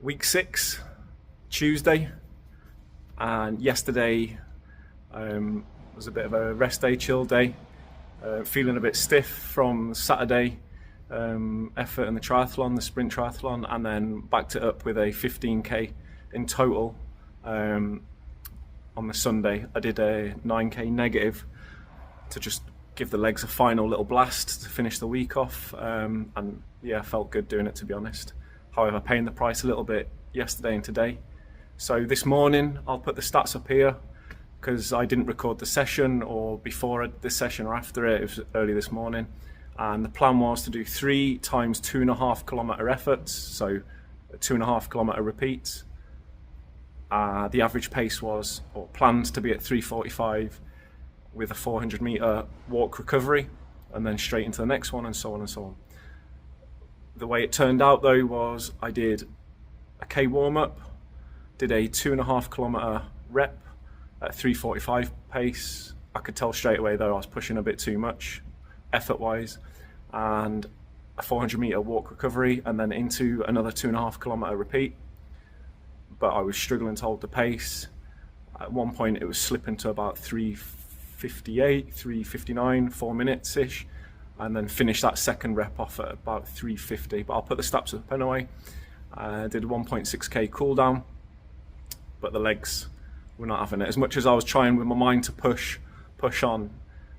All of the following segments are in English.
Week 6, Tuesday, and yesterday was a bit of a rest day, chill day. Feeling a bit stiff from Saturday effort in the triathlon, the sprint triathlon, and then backed it up with a 15k in total. On the Sunday, I did a 9k negative to just give the legs a final little blast to finish the week off, and yeah, felt good doing it, to be honest. However, paying the price a little bit yesterday and today. So this morning, I'll put the stats up here because I didn't record the session or before the session or after it. It was early this morning. And the plan was to do 3 times 2.5 kilometer efforts. So 2.5 kilometer repeats. The average pace was, or planned to be, at 3:45 with a 400 meter walk recovery, and then straight into the next one, and so on and so on. The way it turned out though was I did a K warm-up, did a 2.5 kilometer rep at 3:45 pace. I could tell straight away though I was pushing a bit too much effort wise, and a 400 meter walk recovery, and then into another 2.5 kilometer repeat. But I was struggling to hold the pace. At one point it was slipping to about 3:58, 3:59, 4 minutes ish, and then finished that second rep off at about 3:50. But I'll put the stats up anyway. Did a 1.6k cool down, but the legs were not having it. As much as I was trying with my mind to push on,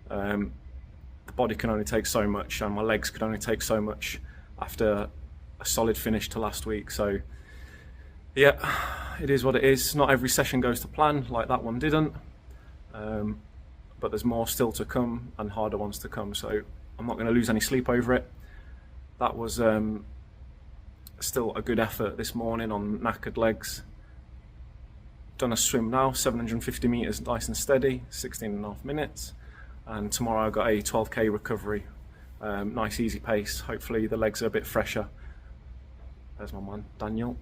the body can only take so much, and my legs could only take so much after a solid finish to last week. So yeah, it is what it is. Not every session goes to plan, like that one didn't. But there's more still to come and harder ones to come. So I'm not going to lose any sleep over it. That was still a good effort this morning on knackered legs. Done a swim now, 750 meters, nice and steady, 16.5 minutes. And tomorrow I've got a 12k recovery, nice easy pace. Hopefully the legs are a bit fresher. There's my man, Daniel.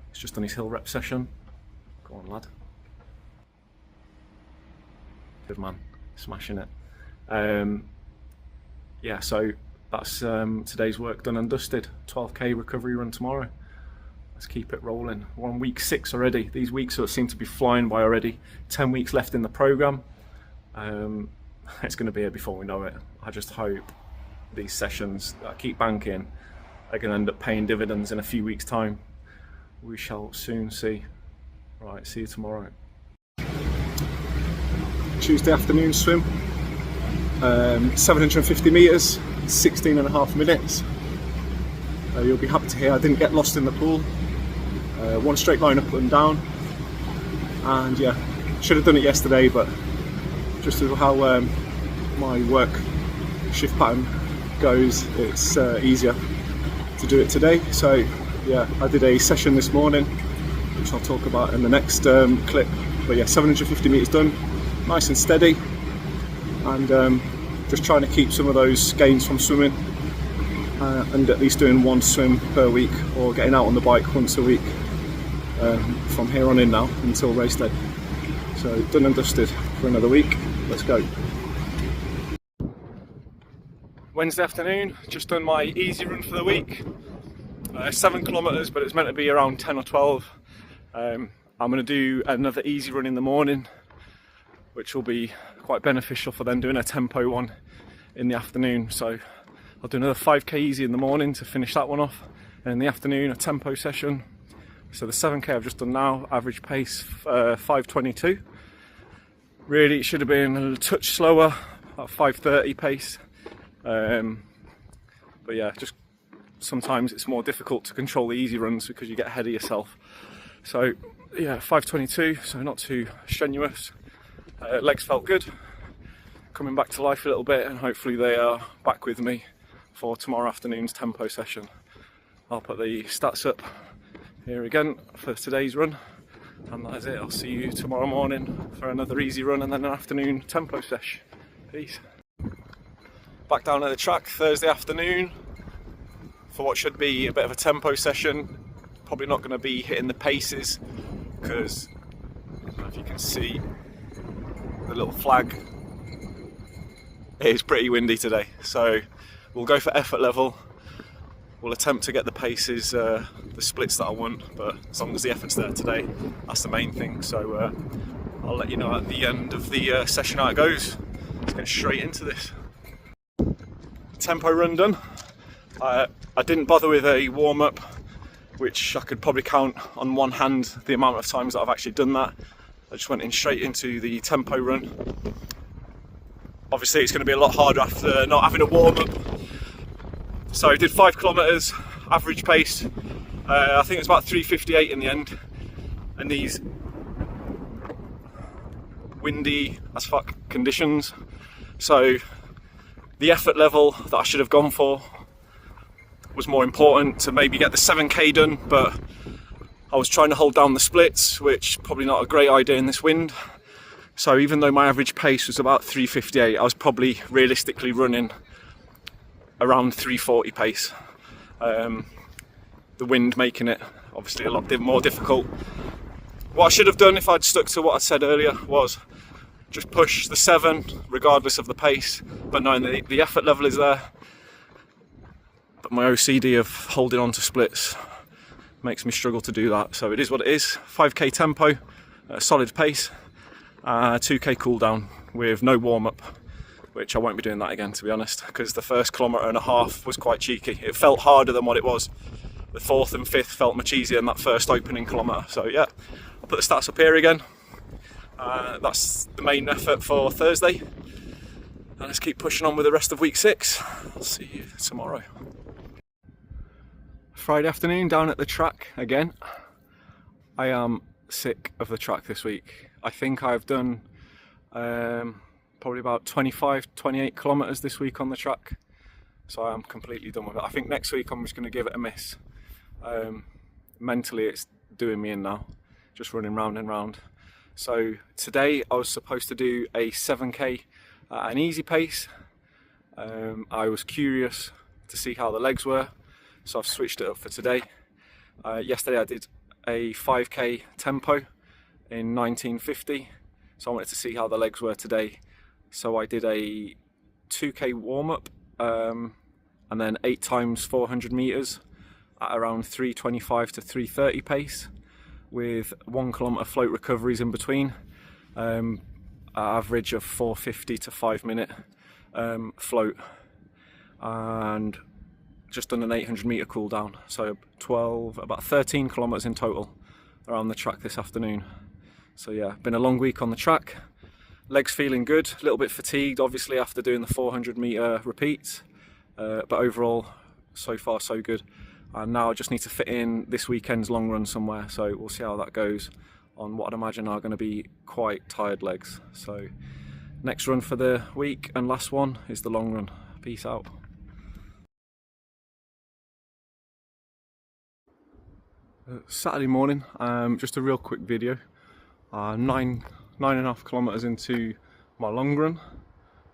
He's just done his hill rep session. Go on, lad. Good man, smashing it. Yeah, so that's today's work done and dusted. 12k recovery run tomorrow. Let's keep it rolling. We're on week 6 already. These weeks seem to be flying by already. 10 weeks left in the program. It's going to be here before we know it. I just hope these sessions that I keep banking are going to end up paying dividends in a few weeks' time. We shall soon see. Right, see you tomorrow. Tuesday afternoon swim. 750 meters, 16.5 minutes. You'll be happy to hear I didn't get lost in the pool. One straight line up and down, and yeah, should have done it yesterday, but just as how my work shift pattern goes, it's easier to do it today. So yeah, I did a session this morning, which I'll talk about in the next clip. But yeah, 750 meters done, nice and steady, and just trying to keep some of those gains from swimming, and at least doing 1 swim per week, or getting out on the bike once a week from here on in now until race day. So done and dusted for another week. Let's go. Wednesday afternoon, just done my easy run for the week. 7 kilometers, but it's meant to be around 10 or 12. I'm going to do another easy run in the morning, which will be quite beneficial for then doing a tempo one in the afternoon. So I'll do another 5k easy in the morning to finish that one off, and in the afternoon a tempo session. So the 7k I've just done now, average pace 5:22. Really, it should have been a touch slower, about 5:30 pace. But yeah, just sometimes it's more difficult to control the easy runs because you get ahead of yourself. So yeah, 5:22, so not too strenuous. Legs felt good, coming back to life a little bit, and hopefully they are back with me for tomorrow afternoon's tempo session. I'll put the stats up here again for today's run, and that is it. I'll see you tomorrow morning for another easy run and then an afternoon tempo sesh. Peace. Back down at the track Thursday afternoon for what should be a bit of a tempo session. Probably not going to be hitting the paces because, I don't know if you can see the little flag, it is pretty windy today, so we'll go for effort level. we'll attempt to get the paces, the splits that I want, but as long as the effort's there today, that's the main thing. So I'll let you know at the end of the session how it goes. Let's get straight into this. Tempo run done. I didn't bother with a warm-up, which I could probably count on one hand the amount of times that I've actually done that. I just went in straight into the tempo run. Obviously it's going to be a lot harder after not having a warm-up. So I did 5 kilometres, average pace. I think it's about 3:58 in the end. And these windy as fuck conditions. So the effort level that I should have gone for was more important, to maybe get the 7k done, but I was trying to hold down the splits, which probably not a great idea in this wind. So even though my average pace was about 3:58, I was probably realistically running around 3:40 pace. The wind making it obviously a lot more difficult. What I should have done if I'd stuck to what I said earlier was just push the 7 regardless of the pace, but knowing that the effort level is there. But my OCD of holding on to splits makes me struggle to do that, so it is what it is. 5k tempo, solid pace, 2k cool down with no warm-up, which I won't be doing that again, to be honest, because the first 1.5 km was quite cheeky. It felt harder than what it was. The 4th and 5th felt much easier than that first opening kilometre. So yeah, I'll put the stats up here again. That's the main effort for Thursday. And let's keep pushing on with the rest of week 6. I'll see you tomorrow. Friday afternoon down at the track again. I am sick of the track this week. I think I've done probably about 25-28 kilometres this week on the track. So I am completely done with it. I think next week I'm just going to give it a miss. Mentally it's doing me in now, just running round and round. So today I was supposed to do a 7k at an easy pace. I was curious to see how the legs were, so I've switched it up for today. Yesterday I did a 5k tempo in 1950, so I wanted to see how the legs were today. So I did a 2k warm-up and then 8 times 400 meters at around 3:25 to 3:30 pace, with 1 kilometer float recoveries in between, average of 4:50 to 5 minute float, and just done an 800 meter cool down. So about 13 kilometers in total around the track this afternoon. So yeah, been a long week on the track. Legs feeling good, a little bit fatigued obviously after doing the 400 meter repeats, but overall so far so good. And now I just need to fit in this weekend's long run somewhere, so we'll see how that goes on what I'd imagine are going to be quite tired legs. So next run for the week and last one is the long run. Peace out. Saturday morning, just a real quick video. 9.5 kilometers into my long run,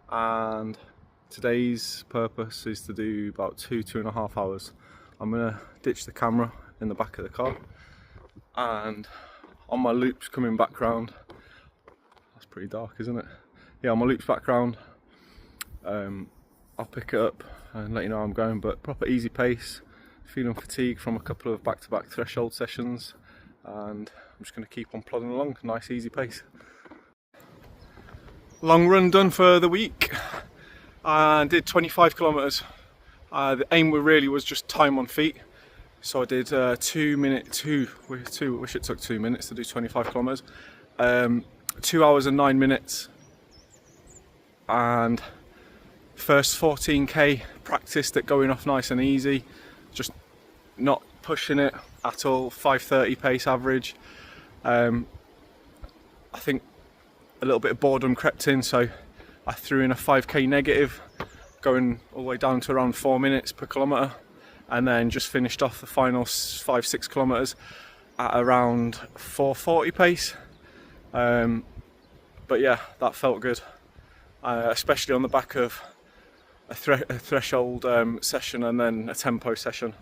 and today's purpose is to do about 2.5 hours. I'm gonna ditch the camera in the back of the car, and on my loops coming back round, that's pretty dark, isn't it? Yeah, on my loops back round, I'll pick it up and let you know how I'm going, but proper easy pace, feeling fatigued from a couple of back-to-back threshold sessions, and I'm just going to keep on plodding along, nice easy pace. Long run done for the week, and did 25 kilometers. The aim really was just time on feet, so I did 2 minutes, wish it took 2 minutes to do 25 kilometers. 2 hours and 9 minutes, and first 14k practiced at going off nice and easy, just not pushing it at all. 5:30 pace average. I think a little bit of boredom crept in, so I threw in a 5k negative, going all the way down to around 4 minutes per kilometre, and then just finished off the final 5-6 kilometres at around 4:40 pace. But yeah, that felt good, especially on the back of a threshold session and then a tempo session.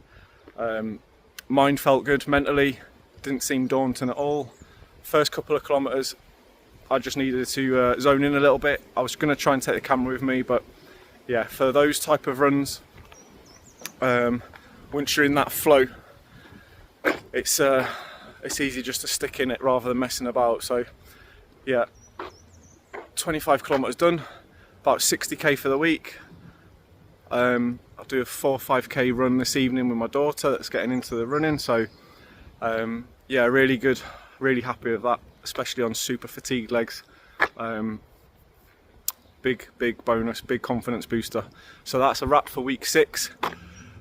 Mind felt good mentally, didn't seem daunting at all. First couple of kilometres I just needed to zone in a little bit. I was going to try and take the camera with me, but yeah, for those type of runs, once you're in that flow, it's easy just to stick in it rather than messing about. So yeah, 25 kilometers done, about 60k for the week. I'll do a 4 or 5k run this evening with my daughter that's getting into the running. So yeah, really good, really happy with that, especially on super fatigued legs. Big bonus, big confidence booster. So that's a wrap for week 6.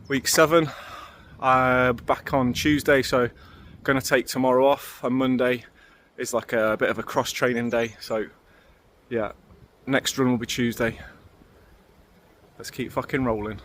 Week 7, back on Tuesday, so gonna take tomorrow off, and Monday is like a bit of a cross training day. So yeah, next run will be Tuesday. Let's keep fucking rolling.